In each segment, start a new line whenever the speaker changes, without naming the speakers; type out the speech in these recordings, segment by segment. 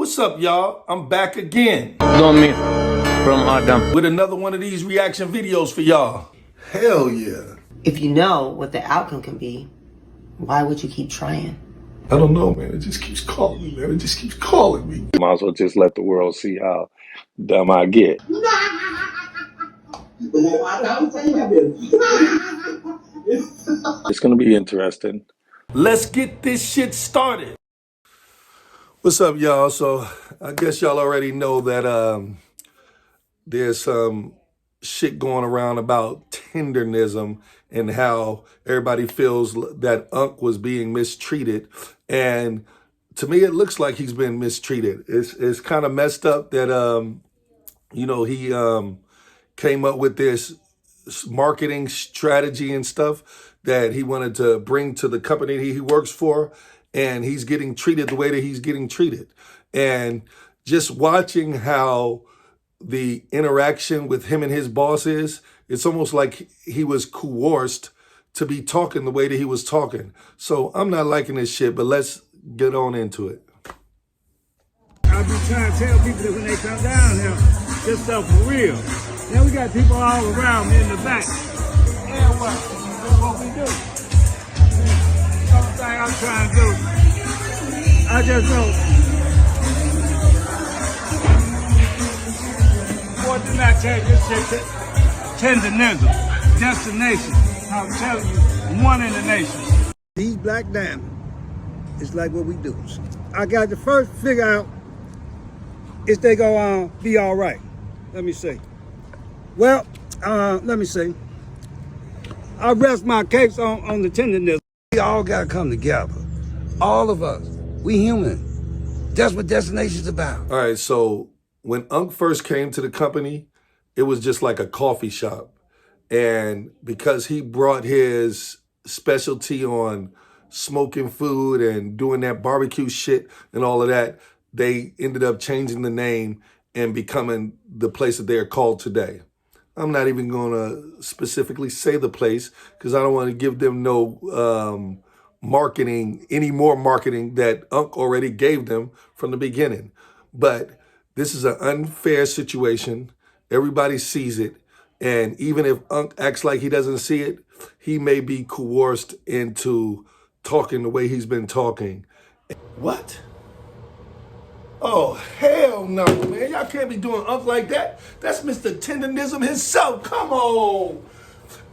What's up, y'all? I'm back again.
Don't me from Adam.
With another one of these reaction videos for y'all. Hell yeah.
If you know what the outcome can be, why would you keep trying?
I don't know, man. It just keeps calling me, man. It just keeps calling me.
Might as well just let the world see how dumb I get. It's gonna be interesting.
Let's get this shit started. What's up, y'all? So I guess y'all already know that there's some shit going around about tendernism and how everybody feels that Unc was being mistreated. And to me, it looks like he's been mistreated. It's kind of messed up that, he came up with this marketing strategy and stuff that he wanted to bring to the company he works for. And he's getting treated the way that he's getting treated. And just watching how the interaction with him and his boss is, it's almost like he was coerced to be talking the way that he was talking. So I'm not liking this shit, but let's get on into it.
I be trying to tell people that when they come down here, this stuff for real. Now we got people all around me in the back. And what? That's what we do. The only thing I'm trying to do, I just know, boy, did not change this shit to tendernism, destination. I'm telling you, one in the nation. These black diamonds, it's like what we do. I got to first figure out if they go be all right. Let me see. Well, let me see. I rest my case on the tendernism. We all got to come together. All of us. We human. That's what destination's about.
All right, so when Unc first came to the company, it was just like a coffee shop. And because he brought his specialty on smoking food and doing that barbecue shit and all of that, they ended up changing the name and becoming the place that they are called today. I'm not even going to specifically say the place because I don't want to give them no marketing, any more marketing that Unc already gave them from the beginning. But this is an unfair situation. Everybody sees it. And even if Unc acts like he doesn't see it, he may be coerced into talking the way he's been talking. What? Oh, hell no, man. Y'all can't be doing Unc like that. That's Mr. Tendernism himself. Come on.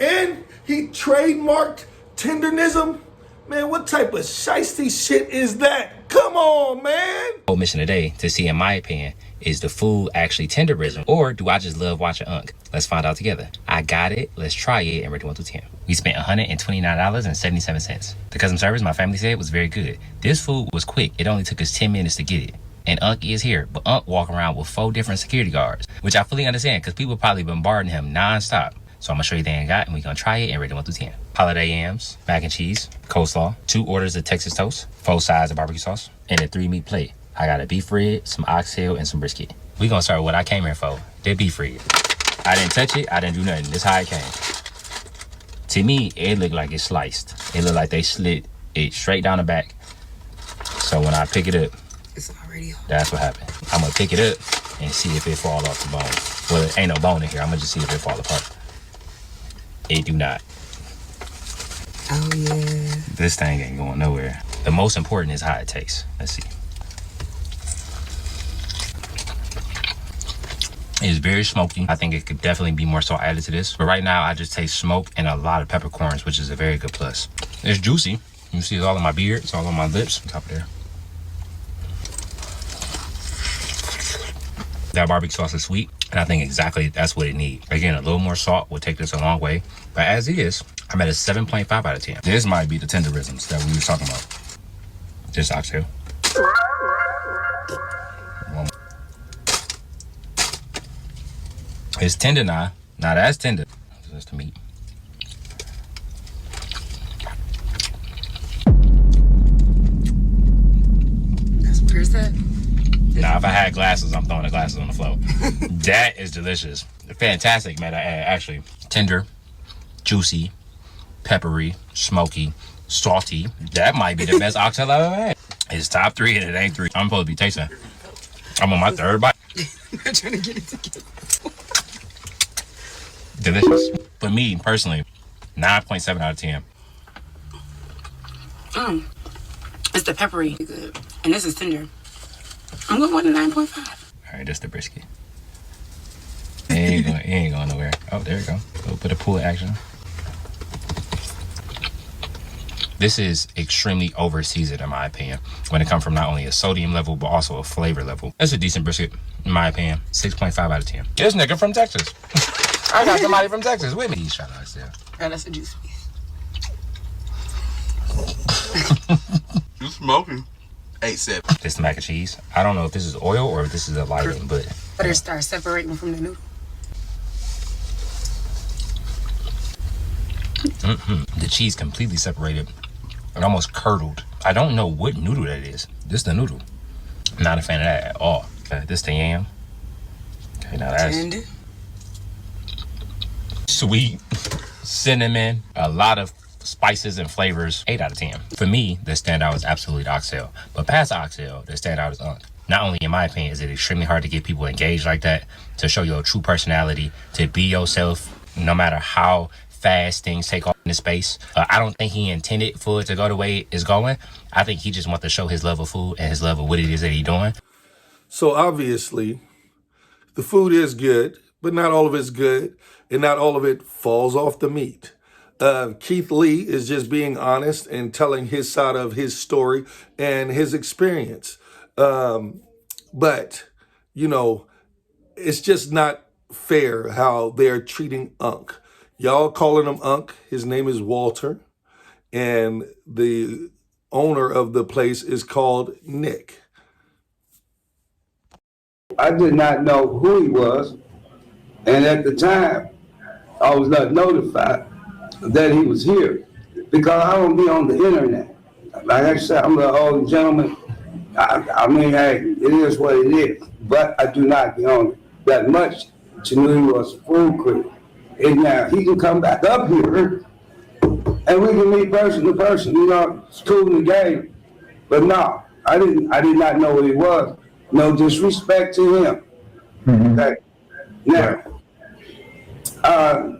And he trademarked tendernism? Man, what type of shiesty shit is that? Come on, man.
Whole mission today to see, in my opinion, is the food actually tenderism, or do I just love watching Unc? Let's find out together. I got it. Let's try it and rate it 1 through 10. We spent $129.77. The customer service, my family said, was very good. This food was quick. It only took us 10 minutes to get it. And Unc is here, but Unc walking around with 4 different security guards, which I fully understand because people probably bombarding him non-stop. So I'm gonna show you the thing I got and we're gonna try it and rate it 1 through 10. Holiday yams, mac and cheese, coleslaw, 2 orders of Texas toast, 4 sides of barbecue sauce, and a 3-meat plate. I got a beef rib, some oxtail, and some brisket. We're gonna start with what I came here for, the beef rib. I didn't touch it, I didn't do nothing. This is how it came. To me, it looked like it's sliced. It looked like they slit it straight down the back. So when I pick it up,
It's already on.
that's what happened. I'm gonna pick it up and see if it fall off the bone. Well, there ain't no bone in here. I'm gonna just see if it fall apart. It do not.
Oh, yeah.
This thing ain't going nowhere. The most important is how it tastes. Let's see. It's very smoky. I think it could definitely be more salt added to this. But right now, I just taste smoke and a lot of peppercorns, which is a very good plus. It's juicy. You see it's all on my beard. It's all on my lips. Top of there. That barbecue sauce is sweet, and I think exactly that's what it needs. Again, a little more salt would take this a long way. But as is, I'm at a 7.5 out of 10. This might be the tenderisms that we were talking about. This oxtail. It's tender now. Now that's tender. That's the meat.
Where's that?
Now, if I had glasses, I'm throwing the glasses on the floor. That is delicious. Fantastic, man. Actually, tender, juicy, peppery, smoky, salty. That might be the best oxtail I've ever had. It's top 3 and it ain't 3. I'm supposed to be tasting. I'm on my third bite.
I'm trying to get it together.
Delicious. For me, personally, 9.7 out of 10.
It's the peppery. Good. And this is tender. I'm going with a 9.5.
All right, that's the brisket. It ain't going nowhere. Oh, there you go. A little bit of pull action. This is extremely over-seasoned, in my opinion, when it comes from not only a sodium level, but also a flavor level. That's a decent brisket, in my opinion. 6.5 out of 10. This nigga from Texas. I got somebody from Texas with me. Shout out to
Alright, that's a juice piece.
You smoking? 8-7.
this is mac and cheese. I don't know if this is oil or if this is a lighting, but
Butter starts separating from the noodle.
the cheese completely separated and almost curdled. I don't know what noodle that is. This is the noodle. I'm not a fan of that at all. Okay, this the yam. Okay, now that's
Tender.
sweet, cinnamon, a lot of spices and flavors. 8 out of 10. For me, the standout is absolutely the oxtail. But past the oxtail, the standout is Unc. Not only, in my opinion, is it extremely hard to get people engaged like that, to show your true personality, to be yourself, no matter how fast things take off in the space. I don't think he intended for it to go the way it's going. I think he just wants to show his love of food and his love of what it is that he's doing.
So obviously, the food is good, but not all of it's good, and not all of it falls off the meat. Keith Lee is just being honest and telling his side of his story and his experience. But, you know, it's just not fair how they're treating Unc. Y'all calling him Unc. His name is Walter. And the owner of the place is called Nick.
I did not know who he was. And at the time, I was not notified that he was here because I don't be on the internet. Like I said, I'm the old gentleman. I mean, hey, it is what it is. But I do not be on it that much to know he was a food critic. And now he can come back up here and we can meet person to person, you know, it's cool in the game. But no, I did not know what he was. No disrespect to him. Okay. Now,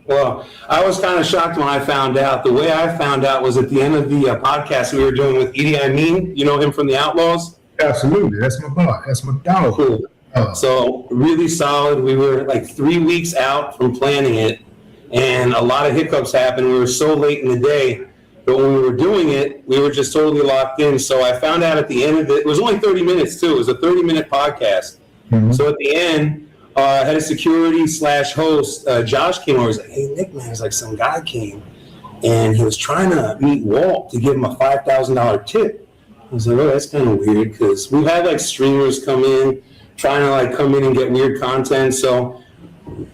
well, I was kind of shocked when I found out. The way I found out was at the end of the podcast we were doing with Idi Amin. You know him from the Outlaws?
Absolutely. That's my boy. That's my dog.
Cool. So really solid. We were like 3 weeks out from planning it, and a lot of hiccups happened. We were so late in the day, but when we were doing it, we were just totally locked in. So I found out at the end of it, it was only 30 minutes too. It was a 30-minute podcast. So at the end, head of security / host, Josh came over. He was like, hey, Nick, man, it's like some guy came and he was trying to meet Walt to give him a $5,000 tip. I was like, oh, that's kind of weird because we've had like streamers come in, trying to like come in and get weird content. So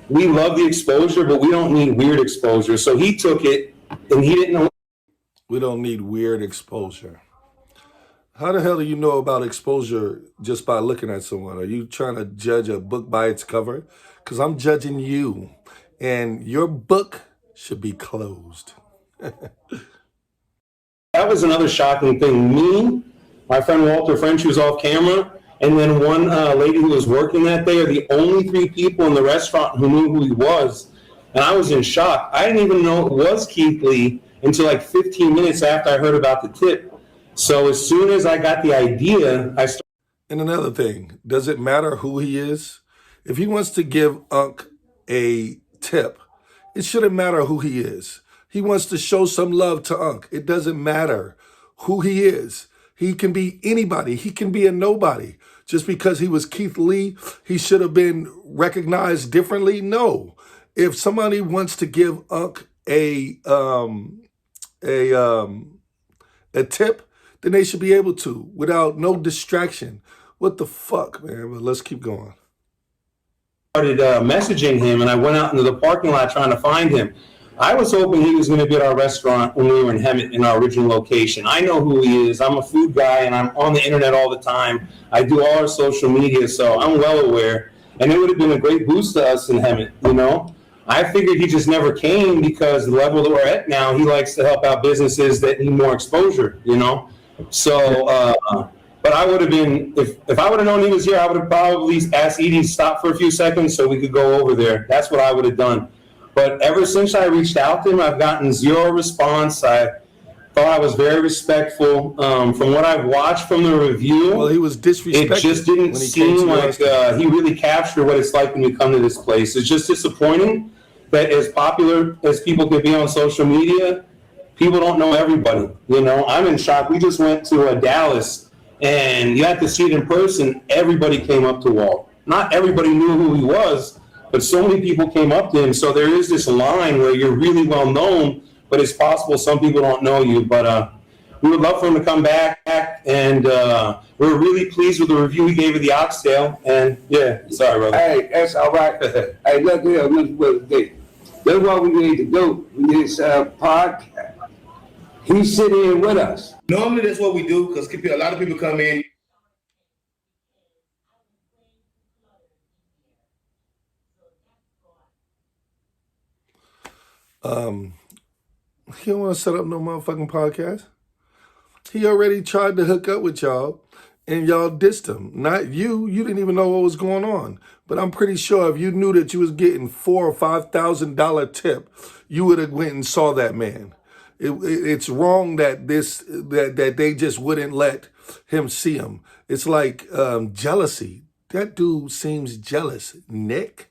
we love the exposure, but we don't need weird exposure. So he took it and he didn't know.
We don't need weird exposure. How the hell do you know about exposure just by looking at someone? Are you trying to judge a book by its cover? Because I'm judging you, and your book should be closed.
That was another shocking thing. Me, my friend Walter French, who was off camera, and then one lady who was working that day are the only 3 people in the restaurant who knew who he was. And I was in shock. I didn't even know it was Keith Lee until like 15 minutes after I heard about the tip. So as soon as I got the idea, I started.
And another thing, does it matter who he is? If he wants to give Unc a tip, it shouldn't matter who he is. He wants to show some love to Unc. It doesn't matter who he is. He can be anybody. He can be a nobody. Just because he was Keith Lee, he should have been recognized differently? No. If somebody wants to give Unc a tip, then they should be able to without no distraction. What the fuck, man? But let's keep going.
Started messaging him, and I went out into the parking lot trying to find him. I was hoping he was going to be at our restaurant when we were in Hemet in our original location. I know who he is. I'm a food guy, and I'm on the internet all the time. I do all our social media, so I'm well aware. And it would have been a great boost to us in Hemet, you know? I figured he just never came because the level that we're at now, he likes to help out businesses that need more exposure, you know? So But I would have been, if I would have known he was here, I would have probably asked Edie to stop for a few seconds so we could go over there. That's what I would have done. But ever since I reached out to him, I've gotten zero response. I thought I was very respectful. From what I've watched from the review,
Well, he was disrespected.
it just didn't
when he came
seem
to
like
us.
he really captured what it's like when you come to this place. It's just disappointing that as popular as people can be on social media, people don't know everybody. You know, I'm in shock. We just went to Dallas, and you had to see it in person. Everybody came up to Walt. Not everybody knew who he was, but so many people came up to him. So there is this line where you're really well known, but it's possible some people don't know you. But we would love for him to come back, and we're really pleased with the review he gave of the oxtail. And yeah, sorry, brother.
Hey, that's all right. Hey, look here, Mr. President. That's what we need to do. We need to set up a podcast. He's sitting in with us.
Normally, that's what we do because a lot of people come in.
He don't want to set up no motherfucking podcast. He already tried to hook up with y'all, and y'all dissed him. Not you. You didn't even know what was going on. But I'm pretty sure if you knew that you was getting $4,000 or $5,000 tip, you would have went and saw that man. It's wrong that that they just wouldn't let him see him. It's like jealousy. That dude seems jealous. Nick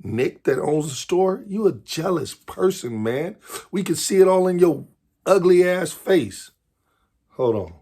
that owns the store, you a jealous person, man. We can see it all in your ugly ass face. Hold on.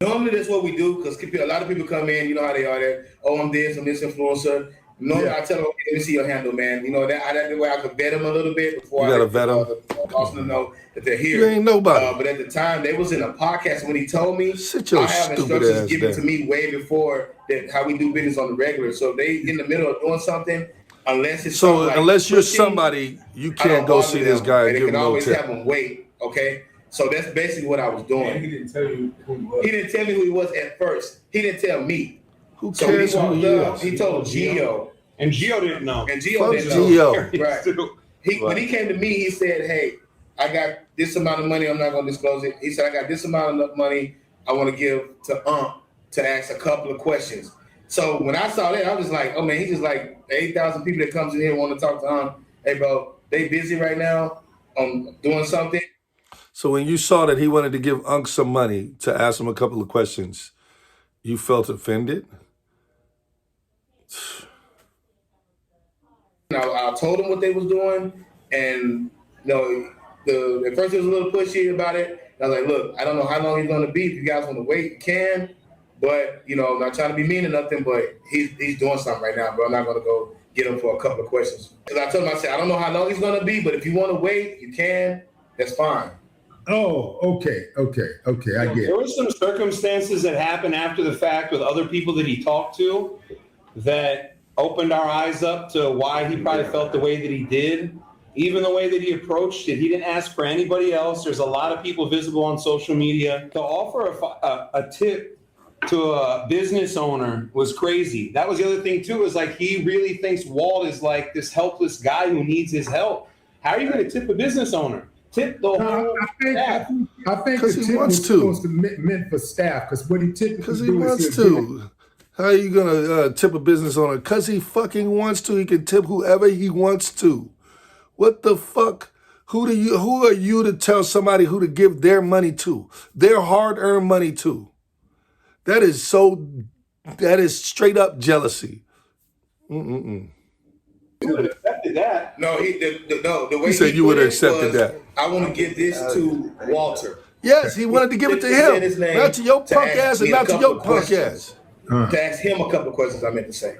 Normally, that's what we do because a lot of people come in. You know how they are. There. Oh, I'm this influencer. Normally, I tell them, okay, let me see your handle, man. You know that's the way I could vet them a little bit before
You gotta vet them.
Also know that they're here.
You ain't nobody.
But at the time, they was in a podcast when he told me.
Sit your
I have
stupid
instructions
ass
given
down.
to me way before that how we do business on the regular. So if they in the middle of doing something, unless it's
So
something like
unless you're
pushing,
somebody, you
I
can't
don't
go
bother
see
them,
this guy and
and they
give him
can
no
always
tip.
have them wait. Okay. So that's basically what I was doing.
He didn't tell you who he was.
He didn't tell me who he was at first. He didn't tell me.
Who
So when
cares
he
who
walked
he
up,
is?
he told Gio.
And Gio didn't know.
And Gio
Fuck
didn't know.
Gio.
Right. When he came to me, he said, hey, I got this amount of money. I'm not going to disclose it. He said, I got this amount of money I want to give to Unc to ask a couple of questions. So when I saw that, I was like, oh, man, he's just like 8,000 people that comes in here want to talk to Unc. Hey, bro, they busy right now doing something.
So when you saw that he wanted to give Unc some money to ask him a couple of questions, you felt offended?
I told them what they was doing, and at first it was a little pushy about it. I was like, look, I don't know how long he's going to be. If you guys want to wait, you can. But, I'm not trying to be mean or nothing, but he's doing something right now, bro. I'm not going to go get him for a couple of questions. Because I told him, I said, I don't know how long he's going to be, but if you want to wait, you can. That's fine.
Oh, okay. I get it.
There were some circumstances that happened after the fact with other people that he talked to that opened our eyes up to why he probably felt the way that he did. Even the way that he approached it, he didn't ask for anybody else. There's a lot of people visible on social media. To offer a tip to a business owner was crazy. That was the other thing too, is like he really thinks Walt is like this helpless guy who needs his help. How are you going to tip a business owner? Tip the whole staff.
I think
Because
the
he
tip
wants
was
to.
supposed to meant for staff, because what he typically
Because he
do is
wants
he'll give
to. How are you going to tip a business owner? Because he fucking wants to. He can tip whoever he wants to. What the fuck? Who are you to tell somebody who to give their money to? Their hard-earned money to? That is straight up jealousy.
You would have accepted that.
No, the way
He said you would have
put it
accepted
was,
that.
I want to give this to Walter.
Yes, he wanted to give it to
He said his
him.
name
Not to your
to
punk
ask
ass and
me a
not to
couple
your
of
punk
questions.
ass.
To ask him a couple of questions, I meant to say.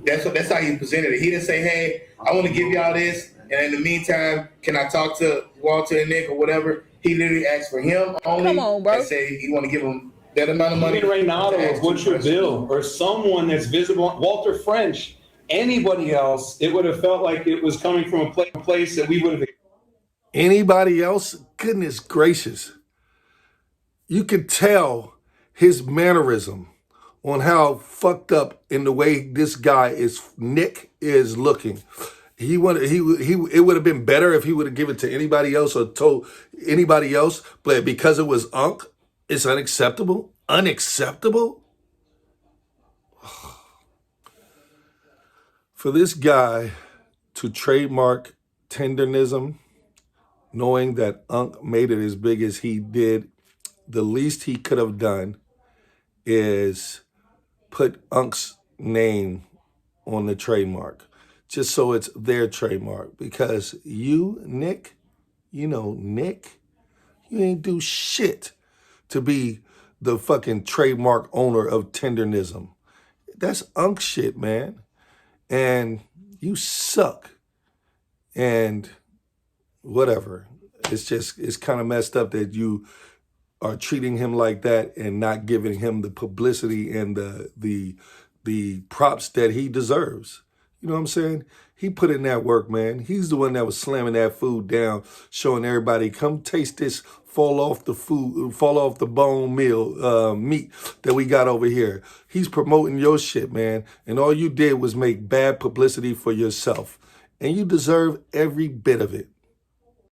That's how he presented it. He didn't say, hey, I want to give y'all this, and in the meantime, can I talk to Walter and Nick or whatever? He literally asked for him only.
Come on, bro.
And say he want to give him that amount of money.
Even Reynaldo
to
or
ask two
Butcher
questions.
Bill or someone that's visible, Walter French, anybody else, it would have felt like it was coming from a place that we would have.
Anybody else? Goodness gracious. You could tell his mannerism on how fucked up in the way this guy Nick is looking. It would have been better if he would have given it to anybody else or told anybody else, but because it was Unc, It's unacceptable. Unacceptable? For this guy to trademark tendernism, knowing that Unc made it as big as he did, the least he could have done is put Unc's name on the trademark, just so it's their trademark. Because you, Nick, Nick, you ain't do shit to be the fucking trademark owner of tendernism. That's Unc shit, man. And you suck. And whatever. It's kind of messed up that you are treating him like that and not giving him the publicity and the props that he deserves. You know what I'm saying? He put in that work, man. He's the one that was slamming that food down, showing everybody, come taste this fall off the bone meat that we got over here. He's promoting your shit, man. And all you did was make bad publicity for yourself. And you deserve every bit of it.